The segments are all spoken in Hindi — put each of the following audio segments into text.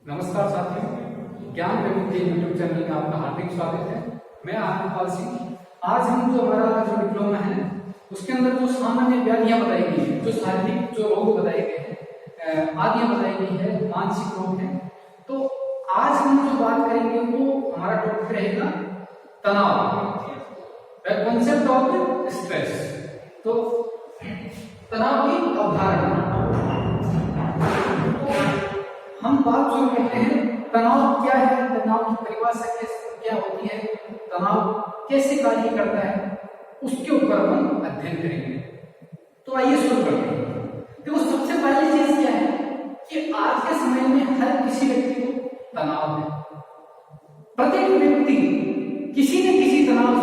नमस्कार साथियों, ज्ञान वैविध्य यूट्यूब चैनल में आपका हार्दिक स्वागत है। मैं आनंद पाल सिंह। आज हम जो हमारा जो डिप्लोमा है उसके अंदर जो सामान्य व्याधियां बताई गई है, जो शारीरिक जो रोग बताए गए हैं, आदियां बताई गई है, मानसिक रोग है। तो आज हम जो बात करेंगे वो हमारा टॉपिक रहेगा तनाव, कॉन्सेप्ट ऑफ स्ट्रेस। तो तनाव की अवधारणा हम बात शुरू करते हैं। तनाव क्या है, तनाव की परिभाषा क्या होती है, तनाव कैसे कार्य करता है, उसके ऊपर हम अध्ययन करेंगे। तो आइए शुरू करते हैं। देखो, सबसे पहली चीज क्या है कि आज के समय में हर किसी व्यक्ति को तनाव है। प्रत्येक व्यक्ति किसी न किसी तनाव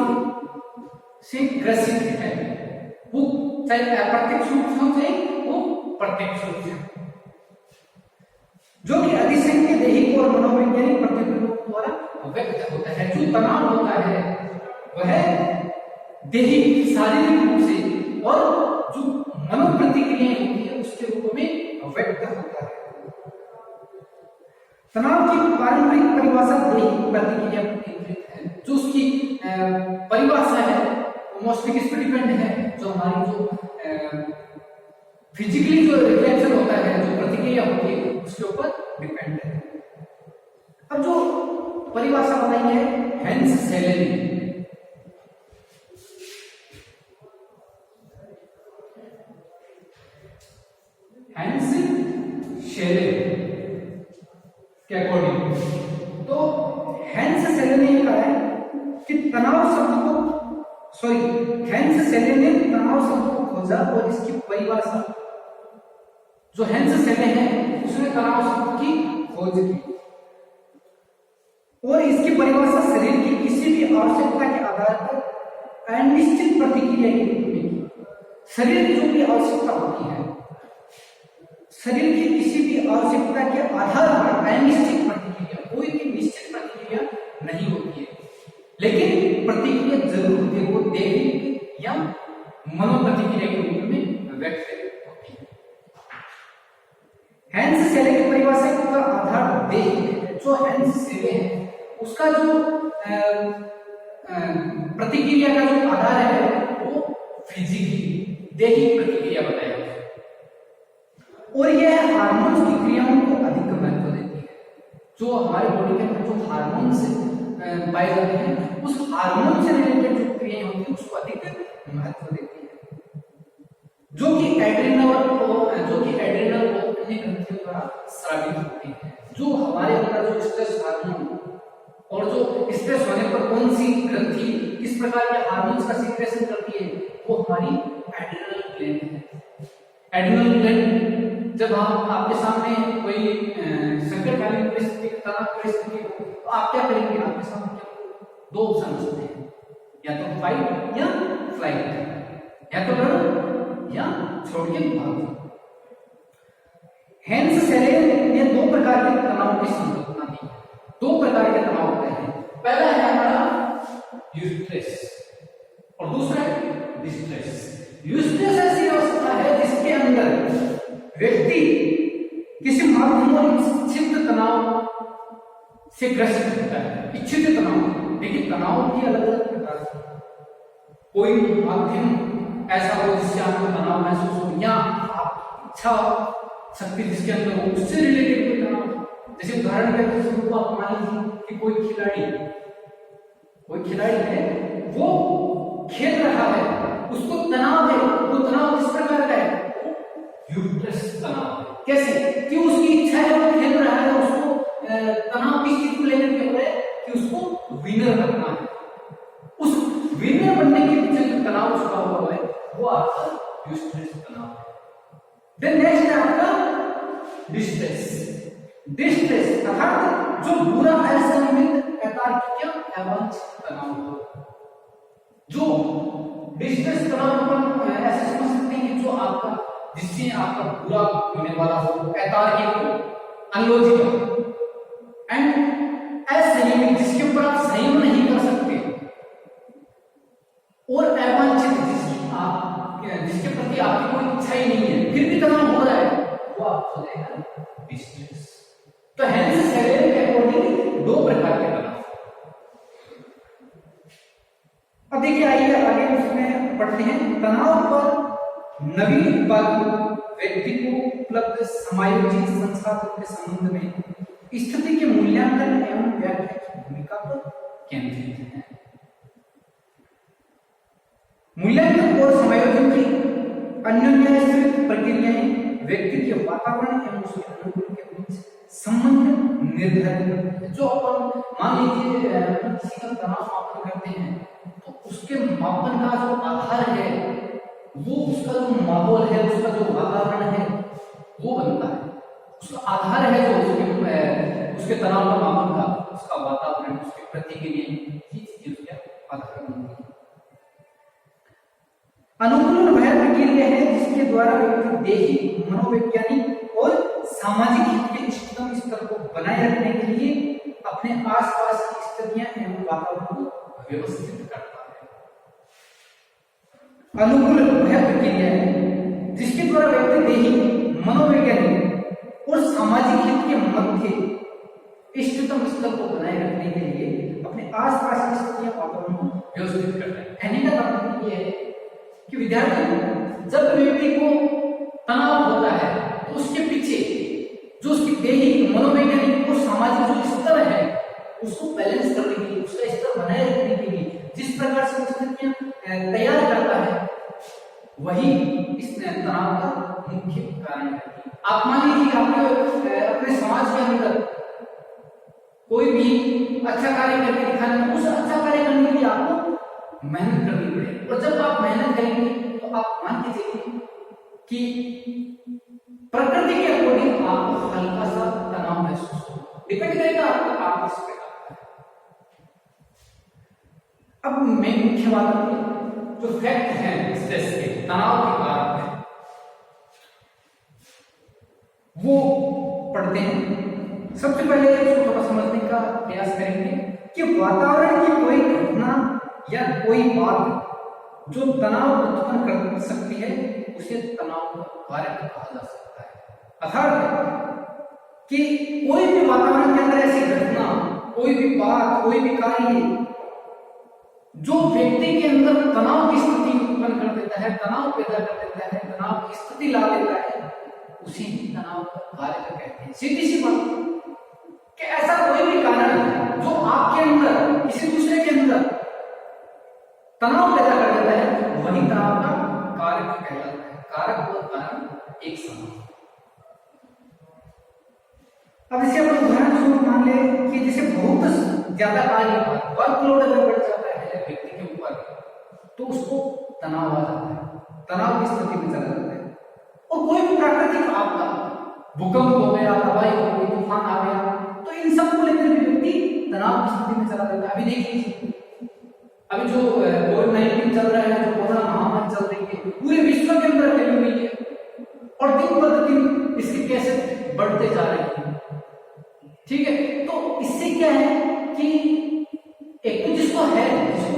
से ग्रसित है, वो चाहे अप्रत्यक्ष रूप से हो चाहे वो प्रत्यक्ष रूप से, जो कि अधिसंख्य दैहिक और मनोवैज्ञानिक प्रतिक्रियाओं द्वारा व्यक्त होता है। जो तनाव होता है वह दैहिक शारीरिक रूप से और जो मनोप्रतिक्रियाएं होती है उसके रूप में व्यक्त होता है। तनाव की पारंपरिक परिभाषा दैहिक प्रतिक्रिया पर केंद्रित है। जो उसकी परिभाषा है वो मोस्टली किस पर डिपेंड है, जो हमारी जो फिजिकली जो रिफ्लेक्शन होता है, जो प्रतिक्रिया होती है उसके ऊपर डिपेंड है। अब जो परिभाषा बताई है हेंस सेलेनी, हेंस सेलेनी के अकॉर्डिंग, तो हेंस सेलेनी ने कहा है कि तनाव शब्द को हेंस सेलेनी ने तनाव शब्द को खोजा और इसकी परिभाषा जो हेंस सेले है उसने तनाव शब्द की खोज की और इसकी परिभाषा शरीर की किसी भी आवश्यकता के आधार पर अनिश्चित प्रतिक्रिया के रूप में की। शरीर की जो भी आवश्यकता होती है, शरीर की किसी भी आवश्यकता के आधार पर अनिश्चित प्रतिक्रिया, कोई भी निश्चित प्रतिक्रिया नहीं होती है, लेकिन प्रतिक्रिया जरूर होती है, वो दैहिक या मनोप्रतिक्रिया के रूप में व्यक्त होती है। हेंस सेले की परिभाषा का आधार दैहिक, जो हेंस सेले है उसका जो प्रतिक्रिया का जो आधार है वो फिजिकली दैहिक प्रतिक्रिया बताया है और यह हार्मोन्स की क्रियाओं को अधिक महत्व देती है। जो हमारे बॉडी के अंदर जो हार्मोन्स पाए जाते हैं उस हार्मोन से रिलेटेड जो क्रियाएं होती है उसको अधिक महत्व देती है, जो कि एड्रेनल और अन्य ग्रंथियों द्वारा स्रावित होती है। जो हमारे अंदर जो स्ट्रेस हार्मोन और जो स्ट्रेस होने पर कौन सी ग्रंथि किस प्रकार के हार्मोन्स का सीक्रेशन करती है वो हमारी एड्रेनल ग्लैंड है। एड्रेनल ग्लैंड जब हम आपके सामने कोई संकटकालीन परिस्थिति, तनाव परिस्थिति हो तो आप क्या करेंगे, आपके सामने दो ऑप्शन हो सकते हैं, या तो फाइट या फ्लाइट, या तो लड़ो या छोड़ के भागो। हेंस सेले ने दो प्रकार के तनाव की संकल्पना दी। दो प्रकार के तनाव होते हैं, पहला है हमारा यूस्ट्रेस और दूसरा है डिस्ट्रेस। यूस्ट्रेस ऐसी अवस्था है जिसके अंदर व्यक्ति किसी माध्यम और इच्छित तनाव से ग्रसित होता है। इच्छित तनाव, लेकिन तनाव भी अलग अलग प्रकार के, कोई माध्यम ऐसा हो जिससे आपको तनाव महसूस हो, या आप इच्छा शक्ति जिसके अंदर हो उससे रिलेटेड कोई तनाव। जैसे उदाहरण के तौर पर आप मान लीजिए कि कोई खिलाड़ी है, वो खेल रहा है, उसको तनाव है, वो तनाव किस प्रकार का है, यूस्ट्रेस तनाव है। कैसे कि उसकी इच्छा है, वो खेल रहा है, उसको तनाव किस चीज को लेकर के हो रहा है कि उसको विनर बनना है। उस विनर बनने के पीछे जो तनाव छुपा हुआ है वो आपका यूस्ट्रेस तनाव है। देन नेक्स्ट है आपका डिस्ट्रेस। डिस्ट्रेस अर्थात जो बुरा असंमित अतार्किक अवांछित तनाव हो। जो डिस्ट्रेस तनाव पर ऐसे समझ सकते हैं कि जो आपका जिससे आपका बुरा होने वाला हो, अतार्किक हो, अनलॉजिकल एंड असंयमित, जिसके ऊपर आप संयम नहीं कर सकते, और अवांछित जिसके प्रति आपकी कोई इच्छा ही नहीं है फिर भी तनाव हो रहा है, वो आपको हो जाएगा डिस्ट्रेस। तो हेल्थ सैलरी के अकॉर्डिंग दो प्रकार के तनाव। अब देखिए आइए आगे उसमें पढ़ते हैं। तनाव पर नवीन व्यक्ति को उपलब्ध समायोजित संसाधनों के संबंध में स्थिति के मूल्यांकन एवं व्याख्या की भूमिका पर केंद्रित है। मूल्यांकन और समायोजन की अन्योन्याश्रित प्रक्रियाएं व्यक्ति के वातावरण एवं उसके अनुकूल के बीच संबंध निर्धारित करती है। जो अपन मान लीजिए किसी का तनाव मापन करते हैं तो उसके मापन का जो आधार है वो उसका जो माहौल है, उसका जो वातावरण है वो बनता है। उसका आधार है जो उसके तनाव का मापन का उसका वातावरण, उसकी प्रतिक्रिया, ये चीजें उसके आधार बनती है। अनुकूलन वह प्रक्रिया है जिसके द्वारा व्यक्ति देही, मनोवैज्ञानिक और सामाजिक हित के इष्टतम स्तर को बनाए रखने के लिए अपने आसपास की स्थितियां एवं वातावरण को व्यवस्थित करता है। अनुकूलन वह प्रक्रिया है जिसके द्वारा व्यक्ति देही, मनोवैज्ञानिक और सामाजिक हित के मध्य इष्टतम स्तर को बनाए रखने के लिए अपने आसपास की स्थितियां, वातावरण को व्यवस्थित करता है। कहने का तात्पर्य यह है कि विद्यार्थी जब व्यक्ति को तनाव होता है तो उसके पीछे जो उसकी देही, मनोवैज्ञानिक और सामाजिक जो स्तर है उसको बैलेंस करने के लिए, उसका स्तर बनाए रखने के लिए जिस प्रकार से स्थितियां तैयार करता है वही इस तनाव का मुख्य कारण है। आप मान लीजिए आपके अपने समाज के अंदर कोई भी अच्छा कार्य करके दिखाना है, उस अच्छा कार्य करने के लिए आपको मेहनत करनी पड़ेगी। और जब आप मेहनत करेंगे तो आप मान के चलिए कि प्रकृति के अकॉर्डिंग आपको हल्का सा तनाव महसूस होगा, डिपेंड करेगा आप इस पे। अब मैं मुख्य बात जो फैक्ट है स्ट्रेस के, तनाव के कारक है, वो पढ़ते हैं। सबसे पहले इसको थोड़ा समझने का प्रयास करेंगे कि वातावरण की कोई घटना या कोई बात जो तनाव उत्पन्न कर सकती है उसे तनाव का कारक कहा जा सकता है। अर्थात कि कोई भी वातावरण के अंदर ऐसी घटना, कोई भी बात, कोई भी कार्य जो व्यक्ति के अंदर तनाव की स्थिति उत्पन्न कर देता है, तनाव पैदा कर देता है, तनाव की स्थिति ला देता है, उसी तनाव का कारक कहते हैं। सीधी सी बात कि ऐसा कोई भी कारण जो आपके अंदर किसी दूसरे के अंदर तनाव पैदा कर देता है वही तनाव का कारक कहलाता है। कारक और कारण एक समान। अब इसे अपन उदाहरण स्वरूप मान ले कि जैसे बहुत ज्यादा कार्य, वर्कलोड अगर बढ़ जाता है व्यक्ति के ऊपर तो उसको तनाव आ जाता है, तनाव की स्थिति में चला जाता है। और कोई भी प्राकृतिक आपदा, भूकंप हो गया, हवाई हो गई, तूफान आ गया, तो इन सब को लेकर भी व्यक्ति तनाव की स्थिति में चला जाता है। अभी देख लीजिए अभी जो कोविड-19 चल रहा है, जो कोरोना महामारी चल रही है, पूरे विश्व के अंदर फैली हुई है और दिन प्रतिदिन इसके केसेस बढ़ते जा रहे हैं। ठीक है, तो इससे क्या है कि एक तो जिसको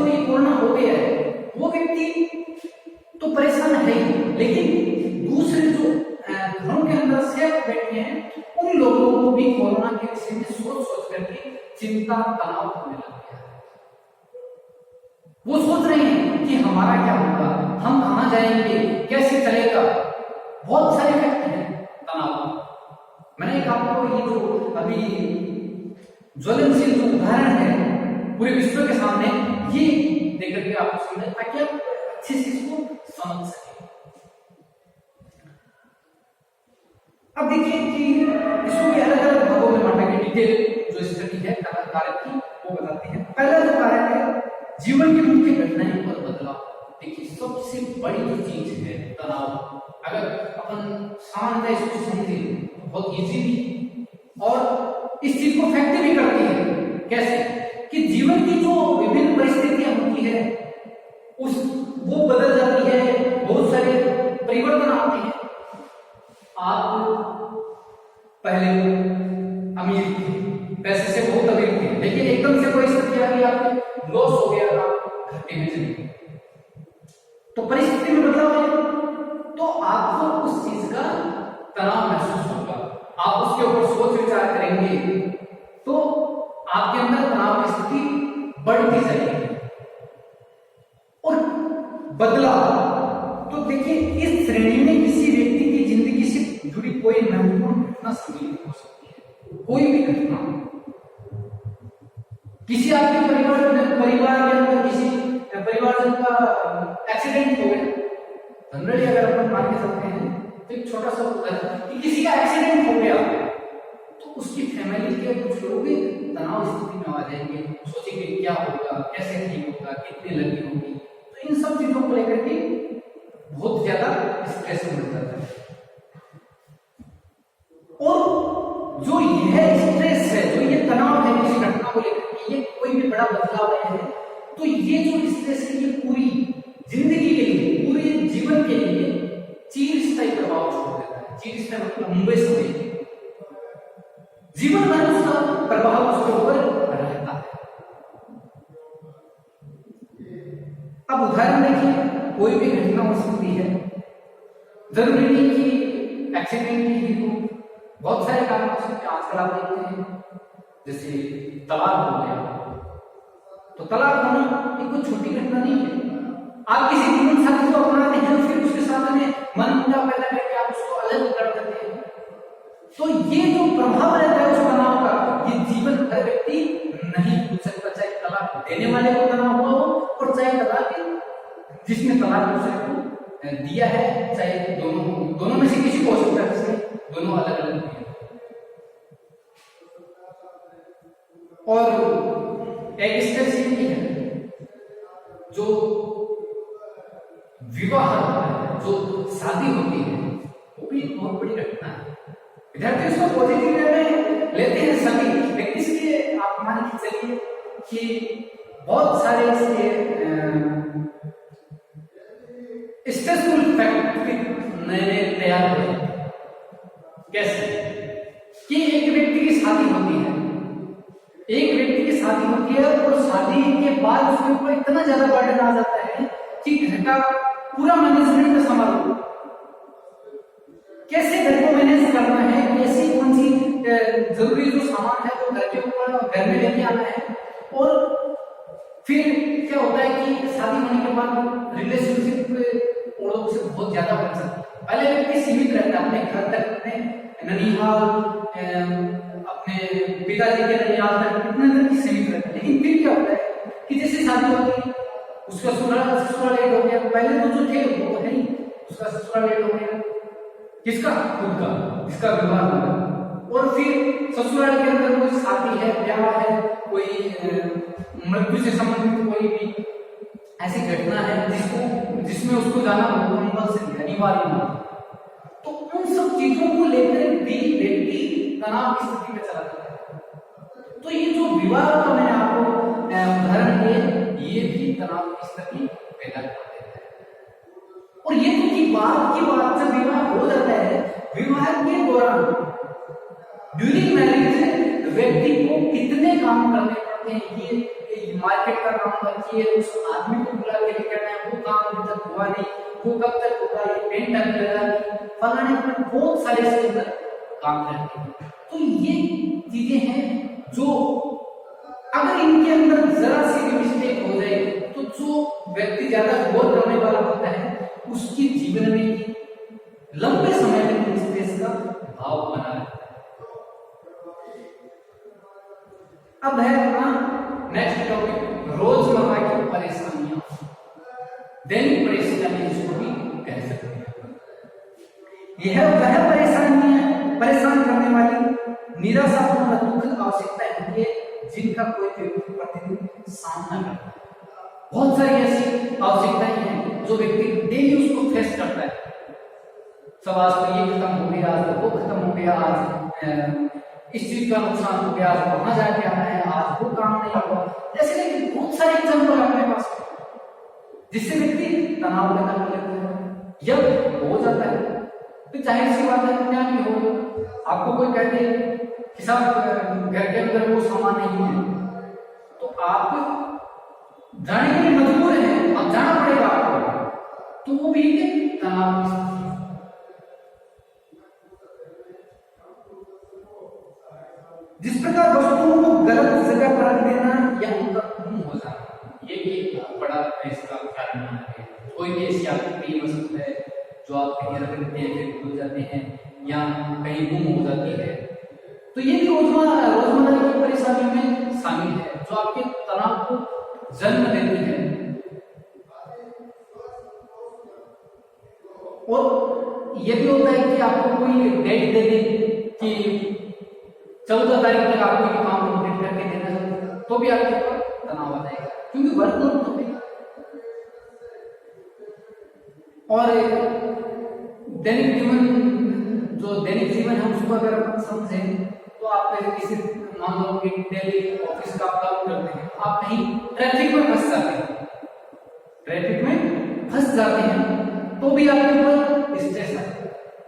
ये कोरोना हो गया है वो व्यक्ति तो परेशान है ही, लेकिन दूसरे जो घरों के अंदर सेफ बैठे हैं उन लोगों को भी कोरोना के विषय में सोच करके चिंता, तनाव होने लग गया है। वो सोच रहे हैं कि हमारा क्या होगा, हम कहां जाएंगे, कैसे चलेगा। बहुत सारे फैक्टर हैं तनाव। मैंने एक आपको ये जो अभी ज्वलनशील जो उदाहरण है पूरे विश्व के सामने, ये देकर के आपको समझे ताकि आप अच्छे से इसको समझ सकें। अब देखिए कि इसको भी अलग अलग भागों में बांटा गया, डिटेल जो स्टडी है कारक की वो बताते हैं। पहला जो कारक है जीवन की मुख्य घटनाएं और बदलाव। देखिए सबसे बड़ी जो चीज है तनाव, अगर अपन सामान्यतः इसको समझे तो बहुत इजीली और इस चीज को फैक्ट भी करती है। कैसे कि जीवन की जो विभिन्न परिस्थितियां होती है वो बदल जाती है, बहुत सारे परिवर्तन आते हैं। आप पहले अमीर थे, पैसे से बहुत अमीर थे, लेकिन एकदम से कोई स्थिति आ गई, आपके लॉस हो गया, आप घाटे में चले गए, तो परिस्थिति में बदलाव है तो आपको उस चीज का तनाव महसूस होगा। आप उसके ऊपर सोच विचार करेंगे तो आपके अंदर तनाव की स्थिति बढ़ती जाएगी। और बदलाव तो देखिए, इस श्रेणी में किसी व्यक्ति की जिंदगी से जुड़ी कोई महत्वपूर्ण घटना सम्मिलित हो सकती है। कोई भी घटना, किसी आपके परिवार के अंदर किसी परिवारजन का एक्सीडेंट हो गया। जनरली अगर अपन मान के चलते हैं तो एक छोटा सा उदाहरण कि किसी का एक्सीडेंट हो गया तो उसकी फैमिली के कुछ लोग भी तनाव स्थिति में आ जाएंगे, सोचेंगे क्या होगा, कैसे ठीक होगा, कितनी लगी होगी। तो इन सब चीजों को लेकर के बहुत ज्यादा स्ट्रेस बढ़ जाता है। और जो यह स्ट्रेस है, जो ये तनाव है किसी घटना को लेकर के, ये कोई भी बड़ा बदलाव नहीं है, तो ये जो स्ट्रेस है ये पूरी जिंदगी के लिए, पूरे जीवन के लिए चिरस्थायी प्रभाव छोड़ देता है। चिरस्थायी मतलब लंबे समय, जीवन भर उसका प्रभाव उसके ऊपर रहता है। अब उदाहरण देखिए, कोई भी घटना हो सकती है, जरूरी नहीं कि एक्सीडेंट ही हो, बहुत सारे कारण हो सकते हैं। आजकल आप देखते हैं जैसे तलाक हो गया, तो तलाक होना एक कोई छोटी घटना नहीं है। आप किसी जीवन साथी को अपनाते हैं, फिर उसके साथ में मनमुटाव पैदा करके आप उसको अलग कर देते हैं, तो ये जो प्रभाव रहता है उस तनाव का, ये जीवन भर व्यक्ति नहीं भूल सकता। चाहे तलाक देने वाले को तनाव हुआ हो और चाहे तलाक जिसने तलाक दूसरे को दिया है, चाहे दोनों में से किसी को हो सकता है, जिसने दोनों अलग अलग दिए। और एक स्टेज ये भी है जो विवाह होता है, जो शादी होती है, वो भी एक बहुत बड़ी घटना है। विद्यार्थी इसको पॉजिटिव वे में लेते हैं सभी, लेकिन इसलिए आप मान के चलिए कि बहुत सारे इसके स्ट्रेसफुल फैक्टर नए तैयार हो जाते हैं। कैसे कि एक व्यक्ति की शादी होती है, एक व्यक्ति की शादी होती है और शादी के बाद उसके ऊपर इतना ज्यादा बर्डन आ जाता है कि घर का पूरा मैनेजमेंट का संभालो, कैसे घर को मैनेज करना है, कैसी कौन सी जरूरी जो सामान है वो घर के ऊपर घर में लेके आना है। और फिर क्या होता है कि शादी होने के बाद रिलेशनशिप औरों से बहुत ज्यादा बढ़ जाती है। पहले व्यक्ति सीमित रहता है अपने घर तक, अपने ननिहाल, अपने पिताजी के ननिहाल तक इतने तक ही सीमित रहता है। लेकिन फिर क्या होता है कि जैसे शादी होती है, उसका ससुराल लेट हो गया, पहले तो जो थे वो है नहीं, उसका ससुराल लेट हो गया, किसका? खुद का, जिसका विवाह हुआ। और फिर ससुराल के अंदर कोई शादी है, ब्याह है, कोई मृत्यु से संबंधित कोई भी ऐसी घटना है जिसमें उसको जाना बहुत कंपल्सरी अनिवार्य है, तो उन सब चीजों को लेकर भी व्यक्ति तनाव की स्थिति में चला जाता है। तो ये जो विवाह का मैंने आपको उदाहरण दिया, ये भी तनाव की स्थिति पैदा कर देता है। और ये तो की बात जब विवाह हो जाता है, विवाह के दौरान ड्यूरिंग मैरिज व्यक्ति को कितने काम करने पड़ते हैं, ये मार्केट का काम करती है, उस आदमी को बुला के लेकर आना है, वो काम अभी तक हुआ नहीं, वो कब तक होगा, ये पेंट अभी लगा नहीं, फलाने पर बहुत सारे इसके अंदर काम करते हैं। तो ये चीजें हैं जो अगर इनके अंदर जरा सी भी मिस्टेक हो जाए तो जो व्यक्ति ज्यादा गौर करने वाला होता है उसकी जीवन में लंबे समय तक स्ट्रेस का भाव बना रहता है। अब है अपना नेक्स्ट टॉपिक, रोजमर्रा की परेशानियां, दैनिक परेशानियां जिसको भी कह सकते हैं। यह वह परेशानियां, परेशान करने वाली निराशापूर्ण दुखद आवश्यकताएं होती है जिनका कोई व्यक्ति प्रतिदिन सामना करता है। बहुत सारी ऐसी आवश्यकताएं हैं जो व्यक्ति डेली उसको फेस करता है। सब आज तो ये खत्म हो गया, आज तो वो खत्म हो गया, आज इस चीज का नुकसान हो गया, आज वहां जाके आना है, आज वो काम नहीं हुआ। ऐसे लेकिन बहुत सारे एग्जाम्पल अपने पास जिससे व्यक्ति तनाव पैदा कर लेता है। जब हो जाता है तो जाहिर सी बात है क्या भी हो, आपको कोई कहते कि साहब घर के अंदर वो सामान नहीं है, तो आप जाने के लिए मजबूर हैं, अब जाना पड़ेगा आपको, तो वो भी तनाव की स्थिति। प्रकार वस्तुओं को गलत जगह पर रख देना या उनका गुम हो जाना, ये भी एक बड़ा इसका कारण है। कोई भी ऐसी आपकी प्रिय वस्तु है जो आप कहीं रख देते हैं फिर भूल जाते हैं या कहीं गुम हो जाती है, तो ये भी रोजमर्रा की परेशानियों में शामिल है जो आपके तनाव को जन्म देती है। और ये भी होता है कि आपको कोई डेट दे दे कि 14 तारीख तक आपको ये काम कंप्लीट करके देना है, तो भी आपके ऊपर तनाव आ जाएगा क्योंकि वर्कलोड तो है। और दैनिक जीवन है उसको अगर अपन समझें तो आप किसी मान लो कि डेली ऑफिस का आप काम करते हैं, आप कहीं ट्रैफिक में फंस जाते हैं तो भी आपके ऊपर स्ट्रेस है,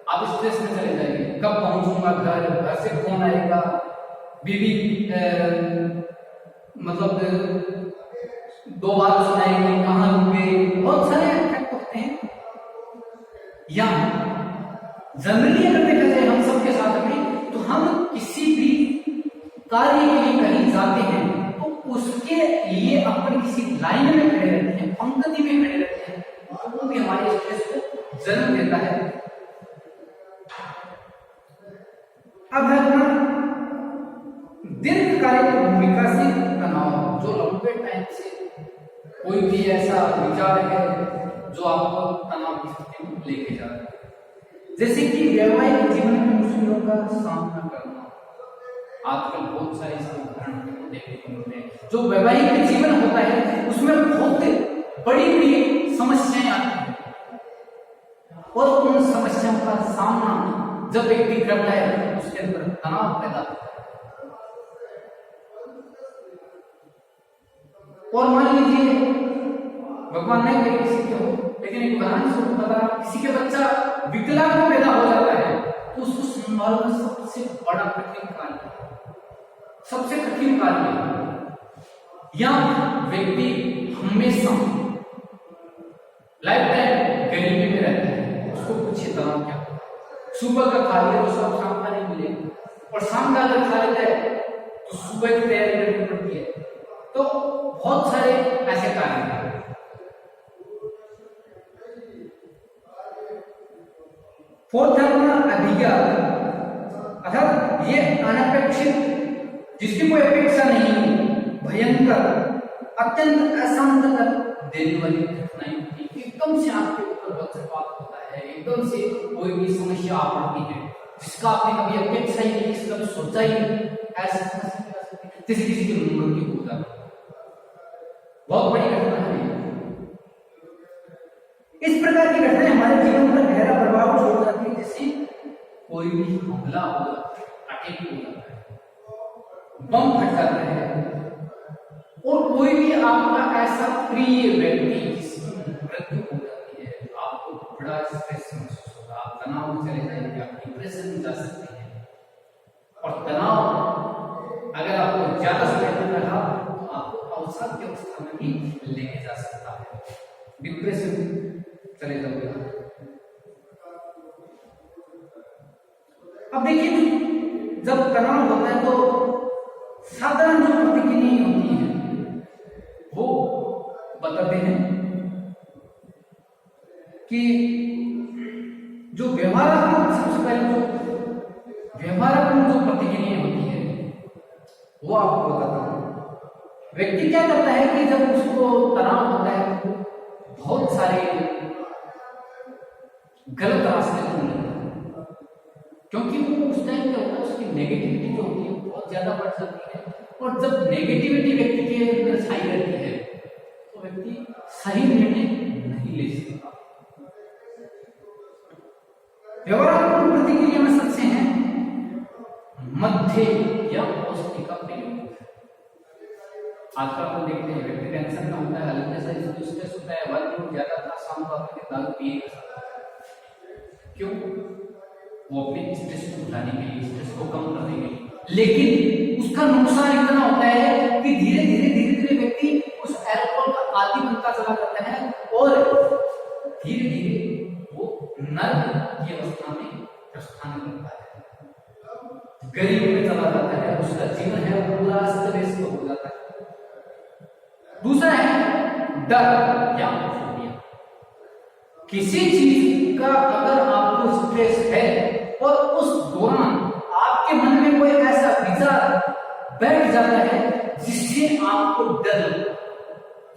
आप स्ट्रेस में चले जाएंगे, कब पहुंचूंगा घर से फोन आएगा, बीवी मतलब 2 बार सुनाएंगे कहाँ रुके, बहुत सारे इफेक्ट होते हैं। या जनरली अगर देखा जाए हम सबके साथ में, तो हम किसी भी कार्य के लिए कहीं जाते हैं तो उसके लिए अपन किसी लाइन में खड़े रहते हैं, पंक्ति में खड़े रहते हैं, वो भी हमारे स्ट्रेस को जन्म देता है। अब है अपना दीर्घकालिक भूमिका से तनाव, जो लंबे टाइम से कोई भी ऐसा विचार है जो आपको तनाव की स्थिति में लेके जा रहा है, जैसे कि वैवाहिक जीवन में मुश्किलों का सामना करना। आजकल बहुत सारे उदाहरण देखने को मिलते हैं, जो वैवाहिक जीवन होता है उसमें बहुत बड़ी बड़ी समस्याएं आती हैं और उन समस्याओं का सामना जब व्यक्ति करता है उसके अंदर तनाव पैदा होता है। और मान लीजिए भगवान नहीं करे किसी के हो, लेकिन एक उदाहरण स्वरूप बता रहा, किसी के बच्चा विकलांग पैदा हो जाता है तो उसको संभालना सबसे बड़ा कठिन कार्य है, सबसे कठिन कार्य है। या व्यक्ति हमेशा लाइफ टाइम गरीबी में रहता है, उसको कुछ तनाव क्या, सुबह का खा लिया तो सब शाम का नहीं मिलेगा, और शाम का अगर खा लेता है तो सुबह की तैयारी करनी पड़ती है, तो बहुत सारे ऐसे कारण हैं। फोर्थ है अपना अभिज्ञान, अर्थात ये अनपेक्षित, जिसकी कोई अपेक्षा नहीं हो, भयंकर, अत्यंत अशांत कर देने वाली घटनाएं होती है। एकदम से आपके ऊपर वज्रपात होता है, एकदम से कोई भी समस्या आ पड़ती है जिसका आपने कभी अपेक्षा ही नहीं, कभी सोचा ही नहीं, ऐसी समस्या जैसे किसी की मृत्यु हो जाना, बहुत बड़ी घटना है। इस प्रकार की घटनाएं हमारे जीवन पर गहरा प्रभाव छोड़ जाती है, जैसे कोई भी हमला हो जाता है, अटैक हो जाता है, बम फट जाता है, और कोई भी आपका ऐसा प्रिय व्यक्ति जिसकी मृत्यु हो जाती है, आपको बड़ा स्ट्रेस महसूस होगा, आप तनाव में चले जाएंगे, आप डिप्रेशन में जा सकते हैं। और तनाव अगर आपको ज्यादा समय तक रहा तो आपको अवसाद की अवस्था में भी लेके जा सकता है, डिप्रेशन चले जाओगे। अब देखिए जब तनाव होता है तो साधारण जो प्रतिक्रिया होती है वो बताते हैं कि जो व्यवहारात्मक, सबसे पहले जो व्यवहारात्मक जो प्रतिक्रिया होती है वो आपको बताता हूं। व्यक्ति क्या करता है कि जब उसको तनाव होता है तो बहुत सारे गलत रास्ते ढूंढ लेता है, क्योंकि वो उस टाइम क्या होता है, उसकी नेगेटिविटी जो होती है बहुत ज्यादा बढ़ जाती है, और जब नेगेटिविटी व्यक्ति के अंदर छाई रहती है तो व्यक्ति सही निर्णय नहीं ले सकता। व्यवहारात्मक प्रतिक्रिया में सबसे है मध्य या औषधि का प्रयोग। आजकल हम देखते हैं व्यक्ति टेंशन में होता है, हल्के से स्ट्रेस होता है, वर्कलोड ज्यादा था, शाम को आकर के दारू पिएगा, क्यों? वो अपने स्ट्रेस को भुलाने के लिए, स्ट्रेस को कम करने के लिए, लेकिन उसका नुकसान इतना होता है कि धीरे धीरे व्यक्ति उस अल्कोहल का आदी बनता चला जाता है और धीरे धीरे वो नर्क की अवस्था में प्रस्थान करता है, गरीब में चला जाता है, उसका जीवन है वो पूरा अस्त व्यस्त हो जाता है। दूसरा है डर या फोबिया। किसी चीज का अगर आपको स्ट्रेस है और उस दौरान आपके मन में कोई ऐसा विचार बैठ जाता है जिससे आपको डर लगता है,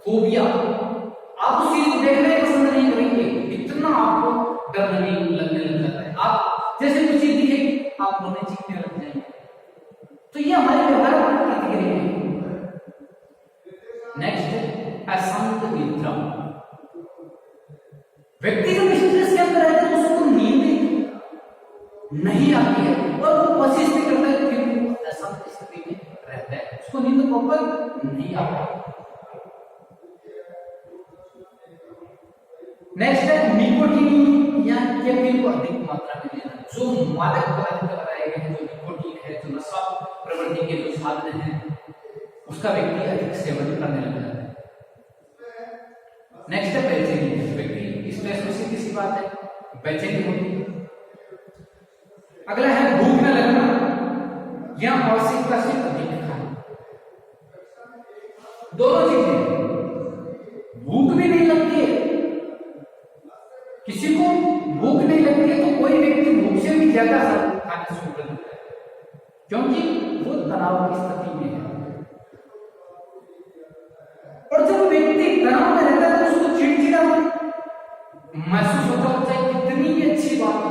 फोबिया, आप उस चीज को देखना पसंद नहीं करेंगे, इतना आपको डर लगने लग जाता है। आप जैसे कुछ चीज दिखेगी आप रोने चीखने लग जाएंगे। तो ये हमारे व्यवहार की प्रतिक्रिया है। नेक्स्ट है अशांत निद्रा। व्यक्ति जब स्ट्रेस के अंदर रहता है उसको नींद नहीं आती है और वो कोशिश भी करता है, फिर वो अशांत स्थिति में रहता है, उसको नींद प्रॉपर नहीं आती। नेक्स्ट है निकोटीन या कैफीन को अधिक मात्रा में लेना। जो मादक पदार्थ बताए गए हैं, जो निकोटीन है, जो नशा प्रवृत्ति के जो साधन हैं, उसका व्यक्ति अधिक सेवन करने लग जाता है। नेक्स्ट है बेचैनी। व्यक्ति स्ट्रेस में सीधी सी बात है बेचैनी होती है। अगला है भूख न लगना या आवश्यकता से अधिक खाना। दोनों चीजें, भूख भी नहीं लगती है, किसी को भूख नहीं लगती है तो कोई व्यक्ति भूख से भी ज्यादा खाना शुरू कर देता है क्योंकि वो तनाव की स्थिति में है। और जब व्यक्ति तनाव में रहता है तो उसको चिड़चिड़ा महसूस होता है, चाहे कितनी भी अच्छी बात हो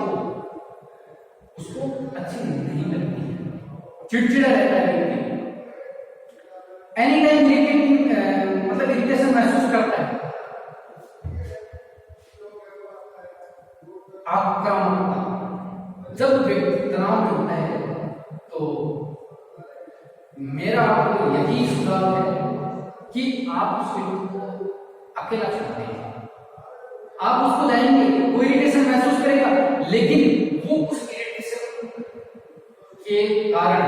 उसको अच्छी नहीं लगती है, चिड़चिड़ा रहता है व्यक्ति, एनी टाइम लेकिन मतलब इरिटेशन महसूस करता है। आक्रामकता, जब व्यक्ति तनाव में होता है तो मेरा आपको यही सुझाव है कि आप उस व्यक्ति को अकेला छोड़ दें। आप उसको जाएंगे, वो इरिटेशन महसूस करेगा, लेकिन वो उस इरिटेशन के कारण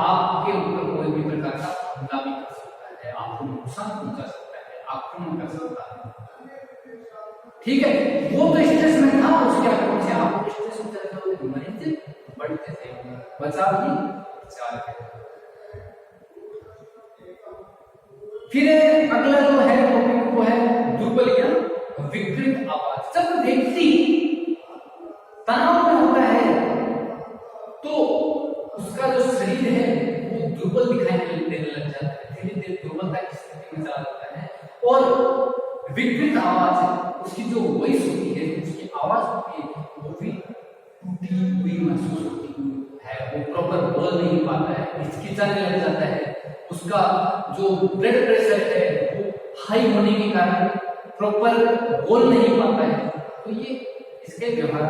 आपके ऊपर कोई भी प्रकार का हमला भी कर सकता है, आपको नुकसान पहुंचा सकता है, आक्रमण कर सकता है। ठीक है, वो तो स्ट्रेस में था, उसके आक्रमण से आप स्ट्रेस में चले जाओगे, मरीज बढ़ते थे, बचाव ही उपचार है। फिर अगला जो है टॉपिक वो है दुर्बल या विकृत आवाज। जब व्यक्ति तनाव में होता है तो उसका जो शरीर है वो दुर्बल दिखाई देने लग जाता है, धीरे धीरे दुर्बलता की स्थिति में चला जाता है और विकृत आवाज, उसकी जो वॉइस होती है, उसकी आवाज होती है, वो भी टूटी हुई महसूस होती है, वो प्रॉपर बोल नहीं पाता है, हिचकिचाने लग जाता है, उसका जो ब्लड प्रेशर है वो हाई होने के कारण प्रॉपर बोल नहीं पाता है। तो ये इसके व्यवहार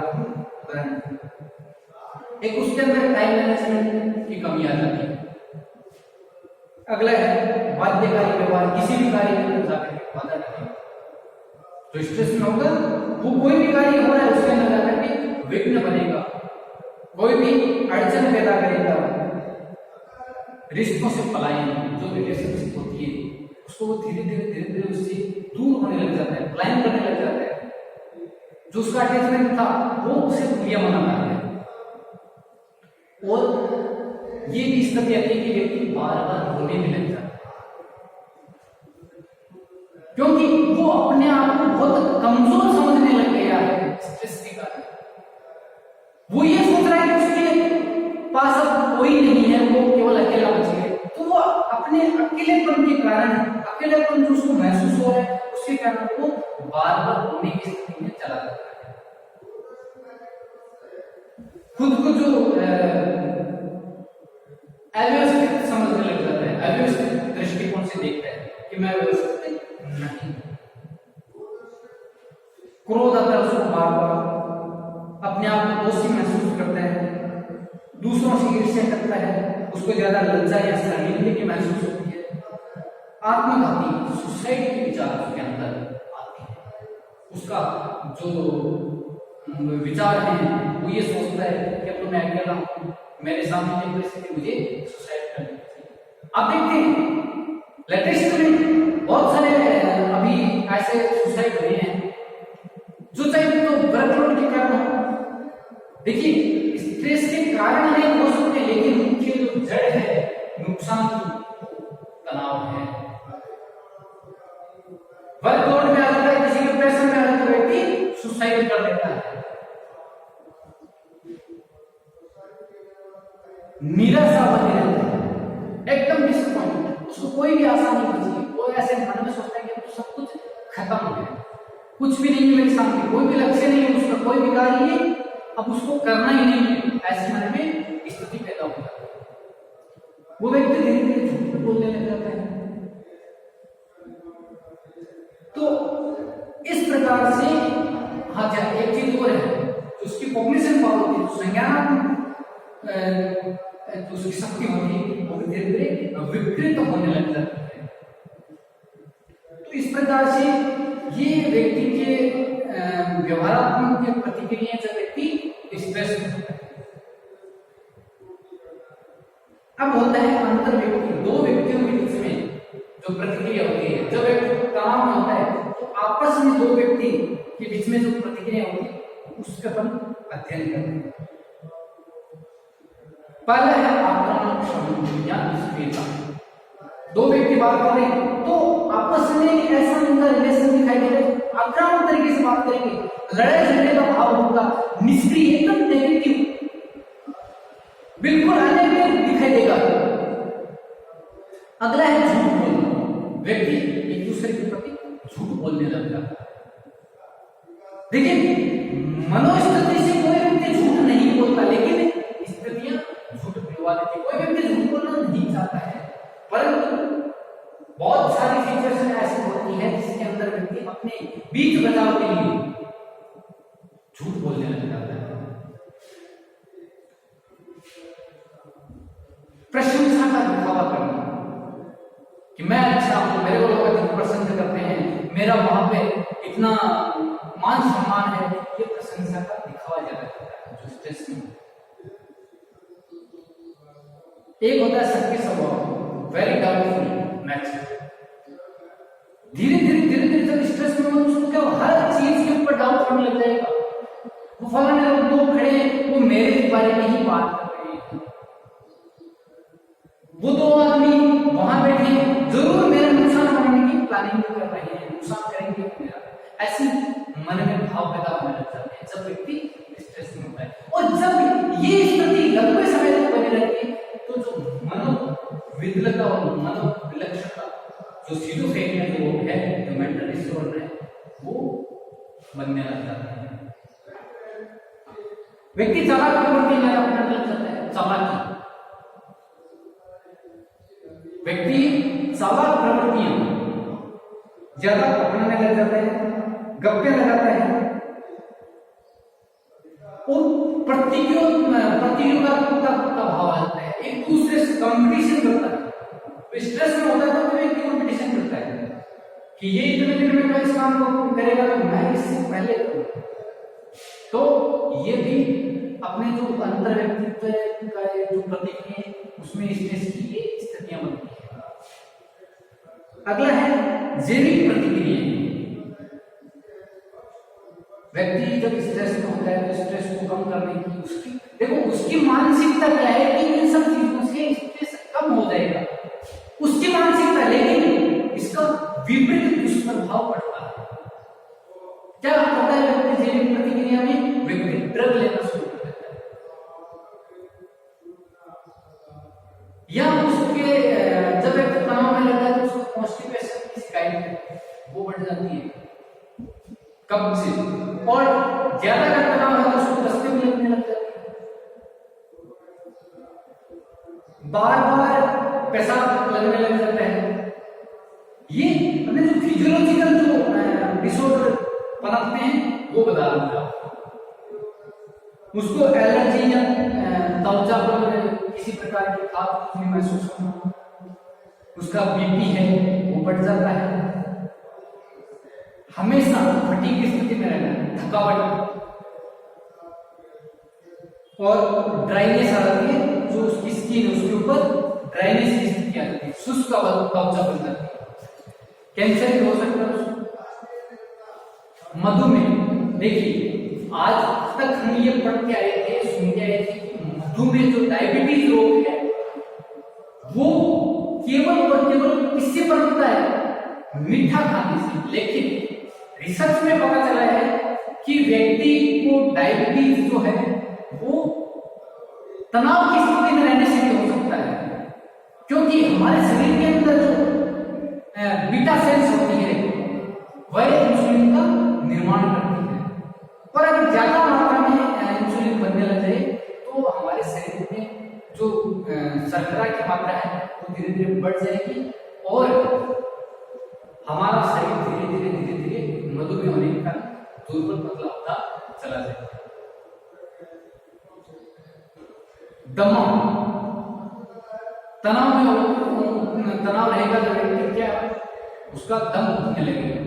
एक उसके अंदर टाइम मैनेजमेंट की कमी आ जाती है। अगला है बाध्यकारी व्यवहार, किसी भी कार्य में जाकर के बाधा डालेगा तो स्ट्रेस में होगा, वो कोई भी कार्य हो रहा है उसके अंदर जाकर के विघ्न बनेगा, कोई भी अड़चन पैदा करेगा, रिश्तों से पलायन, जो रिलेशनशिप होती है उसको वो धीरे धीरे उससे दूर होने लग जाता है, पलायन करने लग जाता है, जो उसका अटैचमेंट था वो उसे दूरियां बनाता है। और ये भी स्थिति आती है कि व्यक्ति बार बार रोने में लग जाता है क्योंकि वो अपने आप को बहुत कमजोर समझने लग गया है स्ट्रेस के कारण। वो ये सोच रहा है कि उसके पास अब कोई नहीं है, वो केवल अकेला बच गया, तो वो अपने अकेलेपन के कारण, अकेलेपन जो उसको महसूस हो रहा है उसके कारण वो बार बार रोने की स्थिति में चला जाता है। खुद को जो अव्यवस्थित समझने लग जाता है, अव्यवस्थित दृष्टिकोण से देखता है कि मैं व्यवस्थित नहीं। क्रोध आता है उसको बार बार, अपने आप को दोषी महसूस करता है, दूसरों से ईर्ष्या करता है, उसको ज्यादा लज्जा या शर्मिंदगी की महसूस होती है, आत्मघाती सुसाइड के विचार उसके अंदर आते हैं। उसका जो विचार है वो ये सोचता है कि अब तो मैं अकेला हूं, मेरे सामने ये परिस्थिति, मुझे सुसाइड करनी चाहिए। आप देखते हैं लेटेस्ट में बहुत सारे अभी ऐसे सुसाइड हुए हैं जो चाहे तो वर्कलोड के कारण हो। देखिए स्ट्रेस के कारण नहीं हो सकते, लेकिन मुख्य जो जड़ है नुकसान की, तनाव है। वर्कलोड में आ जाता है, किसी के प्रेशर में आ जाता है, व्यक्ति सुसाइड कर लेता है। निराशा बनी रहती है, एकदम डिसअपॉइंट, उसको कोई भी आशा नहीं बची है। वो ऐसे मन में सोचता है कि तो सब कुछ खत्म हो गया, कुछ भी नहीं है मेरे सामने, कोई भी लक्ष्य नहीं है उसका, कोई भी कार्य नहीं, अब उसको करना ही नहीं है। ऐसे मन में स्थिति पैदा हो जाती है। वो व्यक्ति धीरे धीरे झूठ बोलने लग जाता है। तो इस प्रकार से हाँ, एक चीज और है, उसकी कॉग्निशन पावर होती है, संज्ञानात्मक तो उसकी शक्ति होती है, वो धीरे धीरे विकृत होने लग जाती है। तो इस प्रकार से ये व्यक्ति के व्यवहारात्मक प्रतिक्रिया जब व्यक्ति स्ट्रेस में होता है। अब होता है अंतर व्यक्ति, दो व्यक्तियों के बीच में जो प्रतिक्रिया होती है। जब व्यक्ति तनाव में होता है तो आपस में दो व्यक्ति के बीच में जो प्रतिक्रिया होती है उसका अपन अध्ययन करते हैं। पहला है आक्रामक शब्द या निष्क्रियता। दो व्यक्ति बात कर रहे हैं तो आपस में ऐसा उनका रिलेशन दिखाई दे रहा है, आक्रामक तरीके से बात करेंगे, लड़ाई झगड़े का भाव होगा, निष्क्रिय एकदम नेगेटिव, बिल्कुल अन्य दिखाई देगा। अगला है झूठ बोलना। व्यक्ति एक दूसरे के प्रति झूठ बोलने लग जाता है। देखिए, मनोस्थिति से कोई व्यक्ति झूठ नहीं बोलता, लेकिन स्थितियां झूठ बोलवा देती। कोई व्यक्ति झूठ बोलना नहीं चाहता है, परंतु बहुत सारी सिचुएशन ऐसी होती है जिसके अंदर व्यक्ति अपने बीच बचाव के लिए झूठ बोलने लग जाता है। प्रशंसा का दिखावा करना कि मैं अच्छा हूं, मेरे को लोग अधिक पसंद करते हैं, मेरा वहां पे इतना मान सम्मान है, ये प्रशंसा का दिखावा ज्यादा करता है जो स्ट्रेस में। एक होता है सबके स्वभाव, वेरी डाउटफुल नेचर। धीरे धीरे जब स्ट्रेस में हो तो उसको क्या हर चीज के ऊपर डाउट करने लग जाएगा। वो फलाने लोग दो खड़े हैं, वो मेरे बारे में ही बात कर रहे हैं, वो दो आदमी वहां बैठे हैं, जरूर मेरा नुकसान करने की प्लानिंग कर रहे हैं, नुकसान करेंगे मेरा। ऐसी मन में भाव पैदा होने लग जाते हैं जब व्यक्ति स्ट्रेस में होता है। और जब ये स्थिति लंबे समय तक बनी रहती है तो जो मनोविकलता और मनोविलक्षणता, जो सिजोफ्रेनिया जो है, जो मेंटल डिसऑर्डर है, वो बनने लग जाता है। व्यक्ति चालाक प्रवृत्ति में अपनाने लग जाता है। चालाकी, व्यक्ति चालाक प्रवृत्तियां ज्यादा अपनाने लग जाता है, गप्पे लगाता है और प्रतियोगिता का भाव आता है, एक दूसरे से कंपटीशन करता है। तो स्ट्रेस में होता है तो व्यक्ति कंपटीशन करता है कि ये इतने दिन में इस काम को करेगा तो मैं इससे पहले करूंगा। तो ये भी अपने जो अंतर व्यक्तित्व का जो प्रतिक्रिया उसमें स्ट्रेस की ये स्थितियां बनती है। अगला है जैविक प्रतिक्रिया। व्यक्ति जब स्ट्रेस में होता है तो स्ट्रेस को कम करने की उसकी मानसिकता क्या है कि इन सब चीजों से स्ट्रेस कम हो जाएगा, उसकी मानसिकता। लेकिन इसका विपरीत दुष्प्रभाव पड़ता है। क्या होता है व्यक्ति जैविक प्रतिक्रिया में? व्यक्ति ड्रग लेना शुरू कर देता है, या उसके जब व्यक्ति तनाव में लगता है तो उसको कॉन्स्टिपेशन की शिकायत वो बढ़ जाती है, कब्ज से, और ज्यादा अगर तनाव है तो उसको दस्ते भी लगने लग जाती है, बार बार पेशाब लगने लग जाता है। ये अपने जो फिजियोलॉजिकल जो डिसऑर्डर पनपते हैं वो बता देता है। उसको एलर्जी या त्वचा पर किसी प्रकार की खाद महसूस होना, उसका बीपी है वो बढ़ जाता है, हमेशा फटीग की स्थिति में रहना, थकावट और ड्राइनेस आ जाती है, जो उसकी स्किन उसके ऊपर ड्राइनेस की स्थिति आ जाती है, शुष्क त्वचा बन जाती है। कैंसर भी हो सकता है उसको। मधुमेह, देखिए आज तक हम ये पढ़ के आए थे, सुन के आए थे कि मधुमेह में जो डायबिटीज रोग है वो केवल और केवल किससे बनता है, मीठा खाने से। लेकिन रिसर्च में पता चला है कि व्यक्ति को डायबिटीज जो है वो तनाव की स्थिति में रहने से भी हो सकता है, क्योंकि हमारे शरीर के अंदर जो बीटा सेल्स होती है वह इंसुलिन का निर्माण करती है, और अगर ज्यादा मात्रा में इंसुलिन बनने लग जाए तो हमारे शरीर में जो शर्करा की मात्रा है वो धीरे धीरे बढ़ जाएगी और हमारा शरीर धीरे धीरे धीरे धीरे मधुमेह होने का दुर्बल पतला होता चला जाएगा। दमा, तनाव रहेगा तो व्यक्ति क्या उसका दम घुटने लगेगा,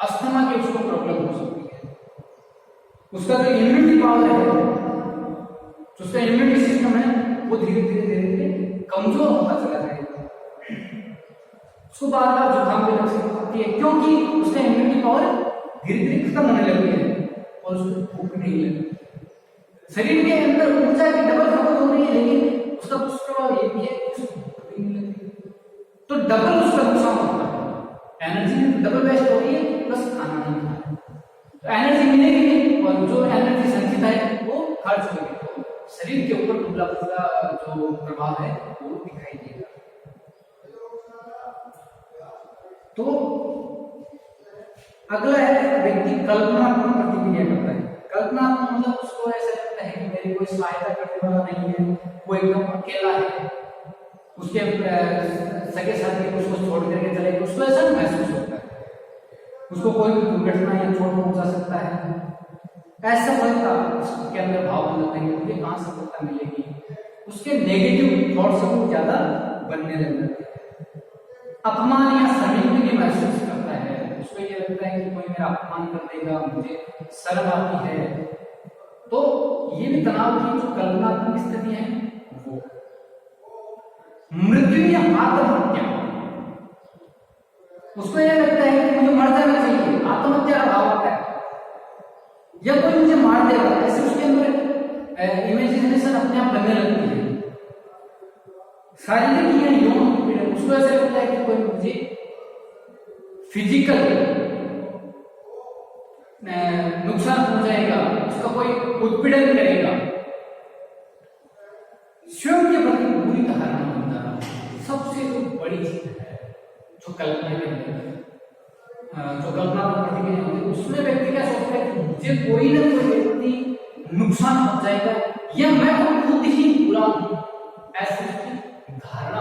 अस्थमा की उसको प्रॉब्लम हो सकती है, उसका जो इम्यूनिटी पावर है, जो उसका इम्यूनिटी सिस्टम है वो धीरे धीरे धीरे धीरे कमजोर होता चला जाएगा, उसको बार बार जुकाम भी लग सकती है, क्योंकि उसका इम्यूनिटी पावर धीरे धीरे खत्म होने लगी है और उसको भूख नहीं लगी। शरीर के अंदर ऊर्जा की डबल खपत हो रही है, लेकिन उसका दुष्प्रभाव ये भी है कि उसको भूख नहीं लगी, तो डबल उसका नुकसान होता है। एनर्जी डबल वेस्ट हो रही है प्लस खाना नहीं खा रहे, तो एनर्जी मिलेगी नहीं और जो एनर्जी संचित है वो खर्च होगी, तो शरीर के ऊपर दुबला पतला जो प्रभाव है वो दिखाई देगा। तो अगला है व्यक्ति कल्पनात्मक प्रतिक्रिया करता है। कल्पनात्मक मतलब उसको ऐसा लगता है कि मेरी कोई सहायता करने वाला नहीं है, वो एकदम अकेला है, उसके सगे साथी उसको छोड़ करके चले, उसको ऐसा महसूस होता है, उसको कोई भी दुर्घटना या चोट पहुंचा सकता है, ऐसा होता उसके अंदर भाव बन जाते हैं, मुझे कहाँ सफलता मिलेगी, उसके नेगेटिव थॉट्स बहुत ज्यादा बनने लग जाते हैं। अपमान या शर्मिंदगी महसूस करता है, उसको ये लगता है कि कोई मेरा अपमान कर देगा, मुझे शर्म आती है, तो ये भी तनाव की जो कल्पनात्मक स्थिति है वो। मृत्यु या आत्महत्या, उसको यह लगता है कि मुझे मर जाना चाहिए, आत्महत्या का भाव आता है, या कोई मुझे मार देगा, ऐसे उसके अंदर इमेजिनेशन अपने आप बनने लगती है। शारीरिक या यौन उत्पीड़न, उसको ऐसा लगता है कि कोई मुझे फिजिकल नुकसान पहुंचाएगा, उसका कोई उत्पीड़न करेगा, स्वयं के प्रति बुरी धारणा होता है। सबसे जो बड़ी चीज है जो कल्पना के अंदर जो कल्पना प्रतिक्रिया होती है, उसमें व्यक्ति क्या सोचता है कि मुझे कोई ना कोई व्यक्ति नुकसान पहुंचाएगा या मैं तो खुद ही बुरा हूं, ऐसे